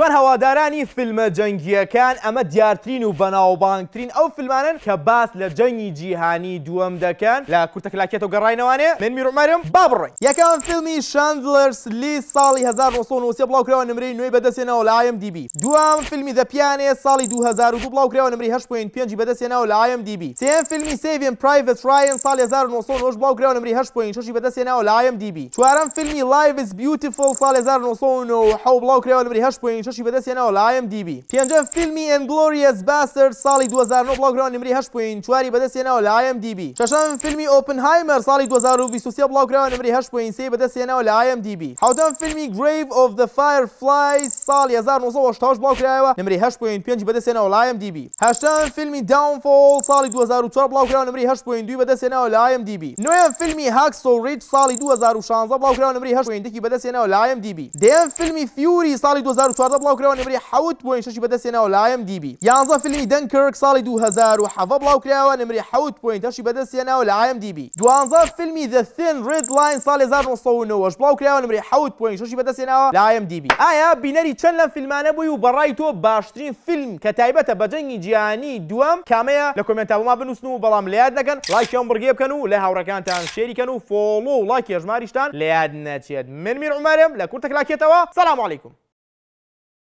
بەخوان هەوادارانی فیلمە جەنگیەکان ئەمە دیارترین و بەناوبانگترین ئەو فیلمانن کە باس لە جەنگی جیهانی دووەم دەکەن لە کورتە کلاکێتەوە گەڕاینەوانێ من میرعومەرم با بڕۆین. یەکەم فیلمی شاندلرز لیست ساڵی 1993 بڵاوکراوە نمرەی نوێی بەدەستێنەوە لە IMDb. دوام فیلمی The Pianist ساڵی 2002 بڵاوکراوە نمرەی 8.5 بەدەستێنەوە لە IMDb. سێم فیلمی Saving Private Ryan ساڵی 1990 بڵاوکراوە نمرەی 8.6 بەدەستێنەوە لە IMDb. چوارەم فیلمی Life is Beautiful ساڵی 1990 بڵاوکراوە نمرەی 8.6 بەدەستێنەوە لە IMDb. پێنجەم فیلمی Inglourious Basterds ساڵی 2009 بڵاوکراوە نمرەی 8.4 بەدەستێنەوە لە IMDb. شەشەم فیلمی Oppenheimer ساڵی 2023 بڵاوکراوە نمرەی 8.3 بەدەستێنەوە لە IMDb. حوتەم فیلمی Grave of the Fireflies ساڵی 1988 بڵاوکراوە نمرەی 8.5 بەدەستێنەوە لە IMDb. هەشتەم فیلمی Downfall ساڵی 2004 بڵاوکراوە نمرەی 8.2 بەدەستێنەوە لە IMDb. نوێم فیلمی Hacksaw Ridge ساڵی 2016 بڵاوکراوە نمرەی 8.2 بەدەستێنەوە لە IMDb. دێم فیلمی Fury ساڵی 2014 بڵاوکراوە نمرەی 7.6 بەدەستێنەوە لە IMDb. یانزەم فیلمی Dunkirk ساڵی 2007 بڵاوکراوە نمرەی 7.8 بەدەستێنەوە لە IMDb. دوانزەم فیلمی The Thin Red Line ساڵی 1990 بڵاوکراوە نمرەی 7.6 بەدەستێنەوە لە IMDb. ئایا بینەری چەند لەم فیلمانە بووی و بەڕای تۆ باشترین فیلم کە تایبەتە بە جەنگی جیهانی دووەم کامەیە لە کۆمنتە بۆ ما بنووسن و بەڵام لە یاد نەکەن لایکیان بڕگێ بکەن و لە هاوڕەکانتان شێریکەن و فۆڵۆ و لایکی هەژماریشتان لە یاد نەچێت. من میرعومەرم لە کورتە کلاکێتەوە. سەلام عەلەیکوم.